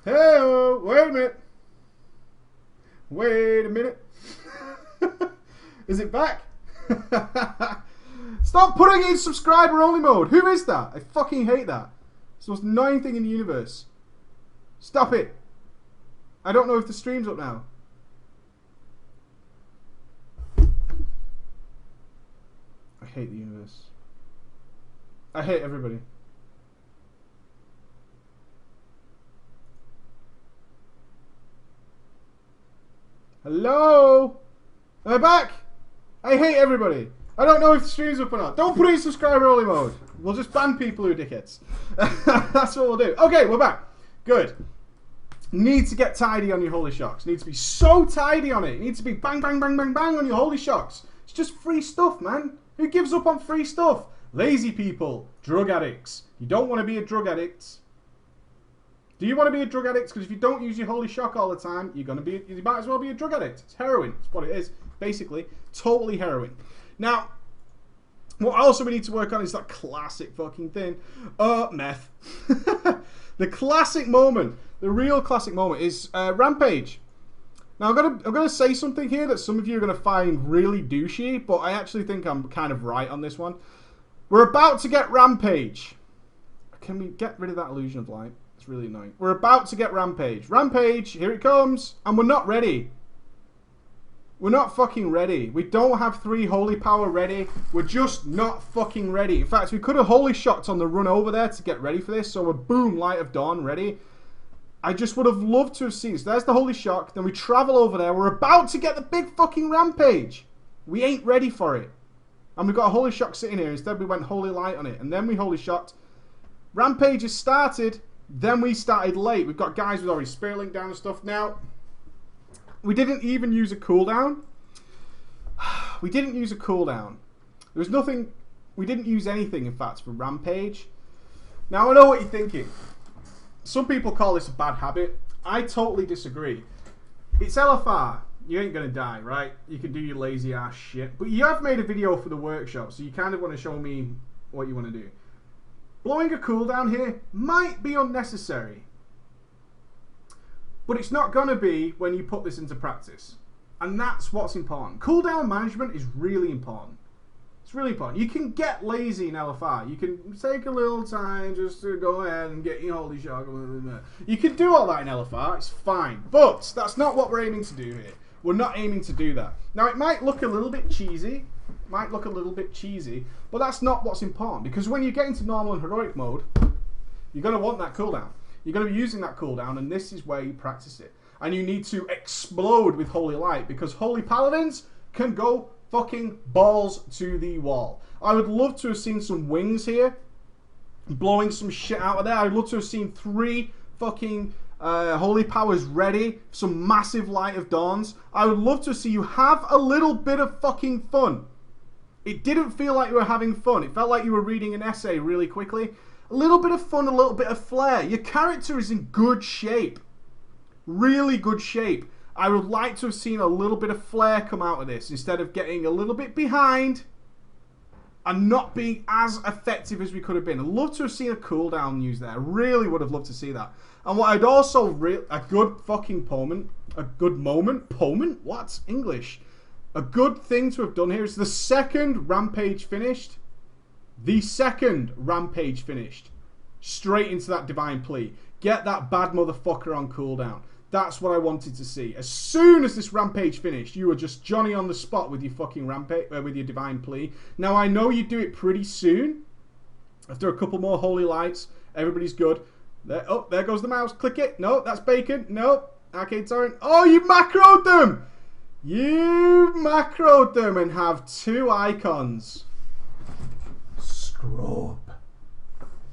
Hey, wait a minute. Wait a minute. Is it back? Stop putting it in subscriber only mode. Who is that? I fucking hate that. It's the most annoying thing in the universe. Stop it. I don't know if the stream's up now. I hate the universe. I hate everybody. Hello? Am I back? I hate everybody. I don't know if the stream's up or not. Don't put it in subscriber only mode. We'll just ban people who are dickheads. That's what we'll do. Okay, we're back. Good. Need to get tidy on your holy shocks. Need to be so tidy on it. Need to be bang, bang, bang, bang, bang on your holy shocks. It's just free stuff, man. Who gives up on free stuff? Lazy people. Drug addicts. You don't want to be a drug addict. Do you want to be a drug addict? Because if you don't use your holy shock all the time, you might as well be a drug addict. It's heroin. It's what it is. Basically, totally heroin. Now, what also we need to work on is that classic fucking thing. Meth. The classic moment, the real classic moment is Rampage. Now, I'm gonna say something here that some of you are gonna find really douchey, but I actually think I'm kind of right on this one. We're about to get Rampage. Can we get rid of that illusion of light? It's really annoying. We're about to get Rampage. Rampage, here it comes. And we're not ready. We're not fucking ready. We don't have 3 holy power ready. We're just not fucking ready. In fact, we could have holy shocked on the run over there to get ready for this. So we're boom, Light of Dawn ready. I just would have loved to have seen this. There's the holy shock. Then we travel over there. We're about to get the big fucking Rampage. We ain't ready for it. And we've got a holy shock sitting here. Instead, we went holy light on it. And then we holy shocked. Rampage has started. Then we started late. We've got guys with already Spirit Link down and stuff. Now, we didn't even use a cooldown. We didn't use a cooldown. There was nothing. We didn't use anything, in fact, for Rampage. Now, I know what you're thinking. Some people call this a bad habit. I totally disagree. It's LFR. You ain't going to die, right? You can do your lazy ass shit. But you have made a video for the workshop, so you kind of want to show me what you want to do. Blowing a cooldown here might be unnecessary. But it's not going to be when you put this into practice. And that's what's important. Cooldown management is really important. It's really important. You can get lazy in LFR. You can take a little time just to go ahead and get your holy shock. You can do all that in LFR. It's fine. But that's not what we're aiming to do here. We're not aiming to do that. Now, it might look a little bit cheesy. But that's not what's important, because when you get into normal and heroic mode, you're going to want that cooldown. You're going to be using that cooldown, and this is where you practice it. And you need to explode with Holy Light, because Holy Paladins can go fucking balls to the wall. I would love to have seen some wings here, blowing some shit out of there. I'd love to have seen 3 fucking Holy Powers ready, some massive Light of Dawns. I would love to see you have a little bit of fucking fun. It didn't feel like you were having fun. It felt like you were reading an essay really quickly. A little bit of fun, a little bit of flair. Your character is in good shape. Really good shape. I would like to have seen a little bit of flair come out of this instead of getting a little bit behind and not being as effective as we could have been. I'd love to have seen a cooldown used there. I really would have loved to see that. And what I'd also a good fucking moment. What's English? A good thing to have done here is the second Rampage finished. Straight into that Divine Plea. Get that bad motherfucker on cooldown. That's what I wanted to see. As soon as this Rampage finished, you were just Johnny on the spot with your fucking Rampage, with your Divine Plea. Now, I know you do it pretty soon. After a couple more Holy Lights, everybody's good. There goes the mouse. Click it. No, that's bacon. No. Arcade Torrent. Oh, you macroed them! You macroed them and have 2 icons. Scrub.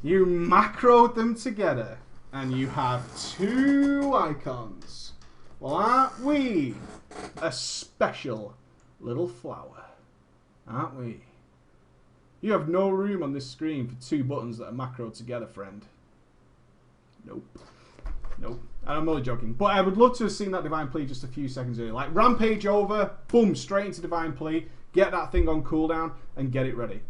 You macroed them together and you have 2 icons. Well, aren't we a special little flower? Aren't we? You have no room on this screen for 2 buttons that are macroed together, friend. Nope. Nope. And I'm only joking. But I would love to have seen that Divine Plea just a few seconds earlier. Like, Rampage over, boom, straight into Divine Plea. Get that thing on cooldown and get it ready.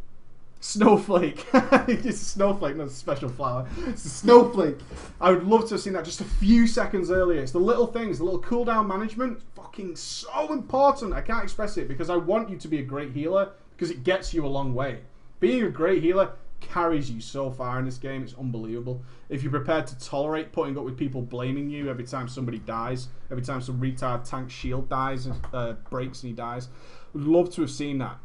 Snowflake. It's a snowflake, not a special flower. It's a snowflake. I would love to have seen that just a few seconds earlier. It's the little things, the little cooldown management. Fucking so important. I can't express it because I want you to be a great healer because it gets you a long way. Being a great healer carries you so far in this game. It's unbelievable. If you're prepared to tolerate putting up with people blaming you every time somebody dies, every time some retard tank shield dies and breaks and he dies. Would love to have seen that.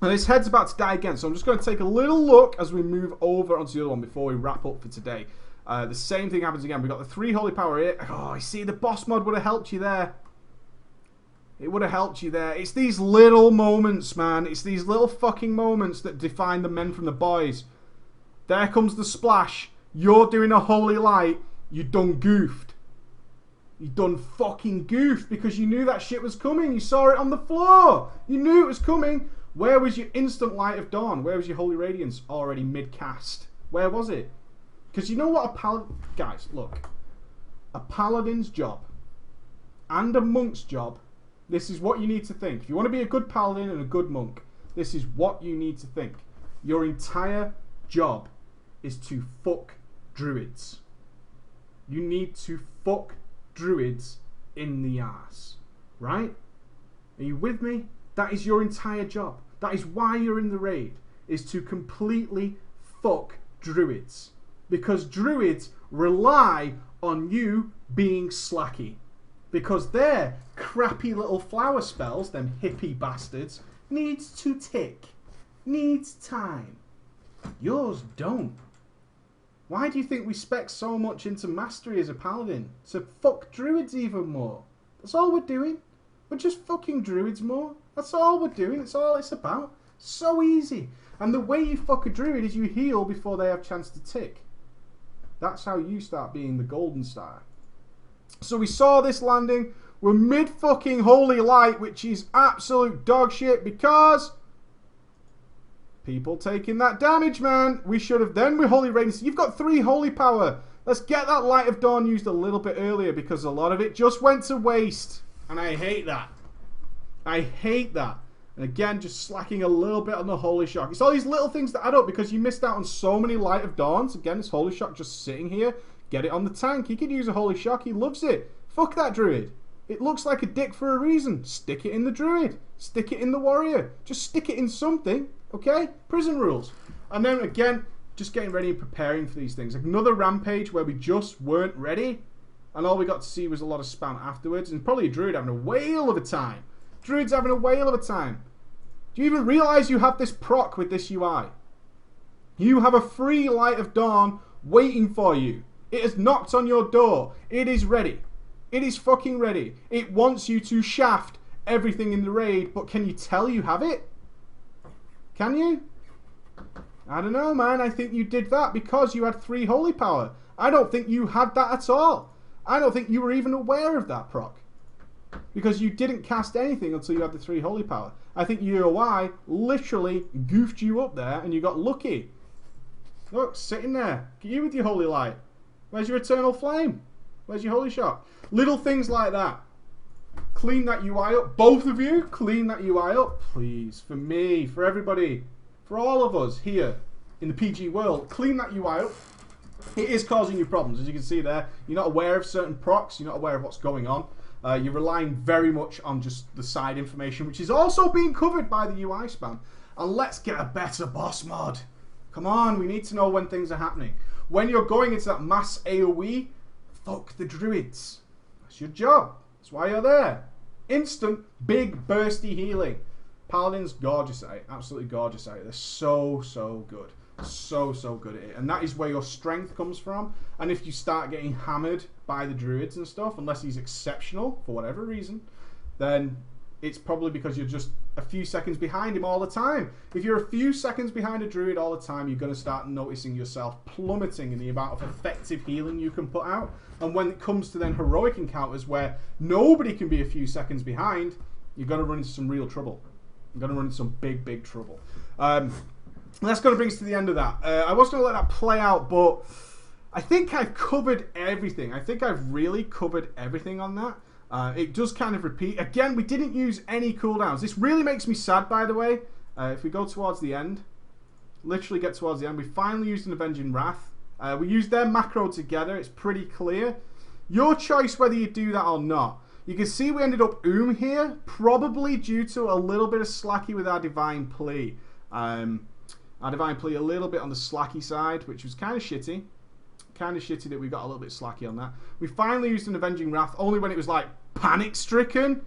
And his head's about to die again, so I'm just going to take a little look as we move over onto the other one before we wrap up for today. The same thing happens again. We've got the 3 holy power here. Oh, I see, the boss mod would have helped you there. It would have helped you there. It's these little moments, man. It's these little fucking moments that define the men from the boys. There comes the splash. You're doing a holy light. You done goofed. You done fucking goofed because you knew that shit was coming. You saw it on the floor. You knew it was coming. Where was your instant light of dawn? Where was your holy radiance already mid-cast? Where was it? Because you know what a paladin... Guys, look. A paladin's job and a monk's job, this is what you need to think. If you want to be a good paladin and a good monk, this is what you need to think. Your entire job is to fuck druids. You need to fuck druids in the ass. Right? Are you with me? That is your entire job. That is why you're in the raid, is to completely fuck druids. Because druids rely on you being slacky. Because their crappy little flower spells, them hippie bastards, needs to tick. Needs time. Yours don't. Why do you think we spec so much into mastery as a paladin? To fuck druids even more. That's all we're doing. We're just fucking druids more. That's all we're doing. That's all it's about. So easy. And the way you fuck a druid is you heal before they have a chance to tick. That's how you start being the golden star. So we saw this landing. We're mid fucking holy light, which is absolute dog shit because people taking that damage, man. We should have then with holy radiance. You've got 3 holy power. Let's get that light of dawn used a little bit earlier because a lot of it just went to waste. And I hate that. I hate that. And again, just slacking a little bit on the Holy Shock. It's all these little things that add up because you missed out on so many Light of Dawns. Again, this Holy Shock just sitting here. Get it on the tank. He could use a Holy Shock. He loves it. Fuck that Druid. It looks like a dick for a reason. Stick it in the Druid. Stick it in the Warrior. Just stick it in something. Okay? Prison rules. And then again, just getting ready and preparing for these things. Another rampage where we just weren't ready. And all we got to see was a lot of spam afterwards. And probably a Druid having a whale of a time. Druid's having a whale of a time. Do you even realise you have this proc with this UI? You have a free Light of Dawn waiting for you. It has knocked on your door. It is ready. It is fucking ready. It wants you to shaft everything in the raid, but can you tell you have it? Can you? I don't know, man. I think you did that because you had 3 holy power. I don't think you had that at all. I don't think you were even aware of that proc. Because you didn't cast anything until you had the 3 holy power. I think your UI literally goofed you up there and you got lucky. Look, sitting there. Get you with your holy light. Where's your eternal flame? Where's your holy shock? Little things like that. Clean that UI up. Both of you, clean that UI up. Please. For me, for everybody, for all of us here in the PG world, clean that UI up. It is causing you problems. As you can see there, you're not aware of certain procs. You're not aware of what's going on. You're relying very much on just the side information, which is also being covered by the UI spam. And let's get a better boss mod. Come on, we need to know when things are happening. When you're going into that mass AoE, fuck the druids. That's your job. That's why you're there. Instant, big, bursty healing. Paladin's gorgeous at it. Absolutely gorgeous at it. They're so, so good. So good at it. And that is where your strength comes from. And if you start getting hammered by the druids and stuff, unless he's exceptional for whatever reason, then it's probably because you're just a few seconds behind him all the time. If you're a few seconds behind a druid all the time, you're going to start noticing yourself plummeting in the amount of effective healing you can put out. And when it comes to then heroic encounters where nobody can be a few seconds behind, you're going to run into some real trouble. You're going to run into some big trouble. That's going to bring us to the end of that. I was going to let that play out, but I think I've covered everything. I think I've really covered everything on that. It does kind of repeat. Again, we didn't use any cooldowns. This really makes me sad, by the way. If we go towards the end, literally get towards the end. We finally used an Avenging Wrath. We used their macro together. It's pretty clear. Your choice whether you do that or not. You can see we ended up here, probably due to a little bit of slacky with our Divine Plea. Our Divine Plea a little bit on the slacky side, which was kind of shitty. Kind of shitty that we got a little bit slacky on that. We finally used an Avenging Wrath, only when it was like panic-stricken.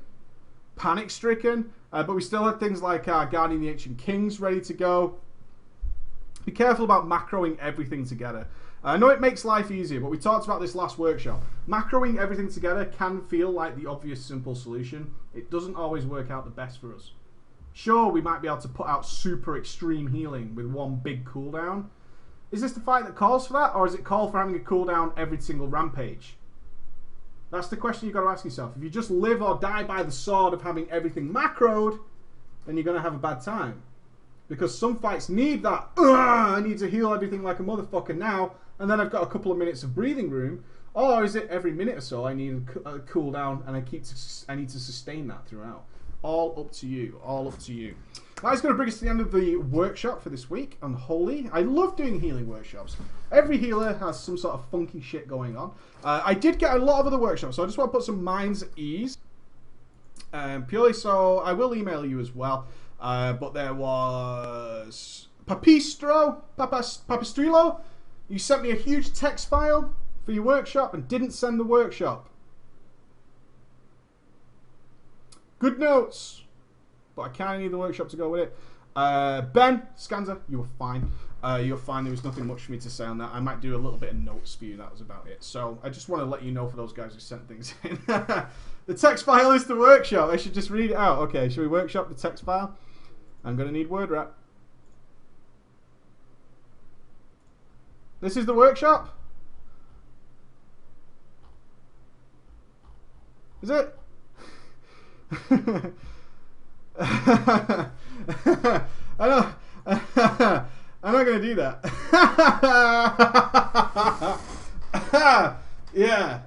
Panic-stricken. But we still had things like our Guardian the Ancient Kings ready to go. Be careful about macroing everything together. I know it makes life easier, but we talked about this last workshop. Macroing everything together can feel like the obvious, simple solution. It doesn't always work out the best for us. Sure, we might be able to put out super extreme healing with one big cooldown. Is this the fight that calls for that, or is it call for having a cooldown every single rampage? That's the question you've got to ask yourself. If you just live or die by the sword of having everything macroed, then you're going to have a bad time. Because some fights need that, I need to heal everything like a motherfucker now, and then I've got a couple of minutes of breathing room. Or is it every minute or so I need a cooldown and I need to sustain that throughout? All up to you. All up to you. That's going to bring us to the end of the workshop for this week on Holy. I love doing healing workshops. Every healer has some sort of funky shit going on. I did get a lot of other workshops, so I just want to put some minds at ease. Purely so, I will email you as well. But there was Papistrilo. You sent me a huge text file for your workshop and didn't send the workshop. Good notes, but I kind of need the workshop to go with it. Ben Scanza, you were fine. You were fine. There was nothing much for me to say on that. I might do a little bit of notes for you. That was about it. So I just want to let you know for those guys who sent things in. The text file is the workshop. I should just read it out. Okay, should we workshop the text file? I'm going to need word wrap. This is the workshop? Is it? I'm not going to do that. Yeah.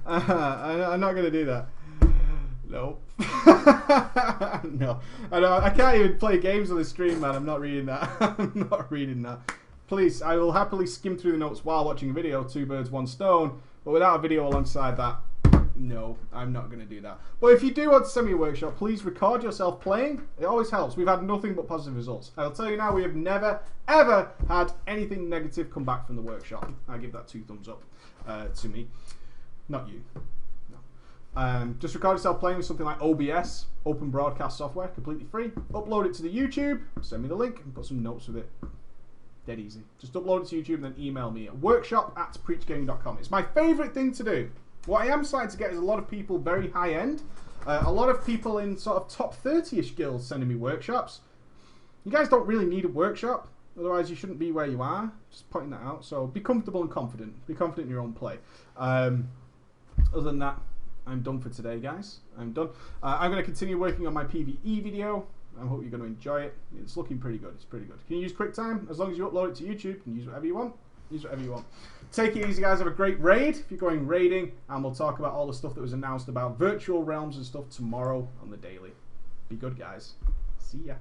I'm not going to do that. Nope. No. I can't even play games on the stream, man. I'm not reading that. I'm not reading that. Please, I will happily skim through the notes while watching a video. 2 birds, 1 stone. But without a video alongside that, no, I'm not going to do that. But if you do want to send me a workshop, please record yourself playing. It always helps. We've had nothing but positive results. I'll tell you now, we have never, ever had anything negative come back from the workshop. I give that 2 thumbs up to me. Not you. Just record yourself playing with something like OBS, Open Broadcast Software, completely free. Upload it to the YouTube, send me the link, and put some notes with it. Dead easy. Just upload it to YouTube and then email me at workshop@preachgaming.com. It's my favourite thing to do. What I am starting to get is a lot of people very high-end. A lot of people in sort of top 30-ish guilds sending me workshops. You guys don't really need a workshop. Otherwise, you shouldn't be where you are. Just pointing that out. So be comfortable and confident. Be confident in your own play. Other than that, I'm done for today, guys. I'm done. I'm going to continue working on my PvE video. I hope you're going to enjoy it. It's looking pretty good. It's pretty good. Can you use QuickTime? As long as you upload it to YouTube, you can use whatever you want. Use whatever you want. Take it easy, guys. Have a great raid if you're going raiding. And we'll talk about all the stuff that was announced about virtual realms and stuff tomorrow on the daily. Be good, guys. See ya.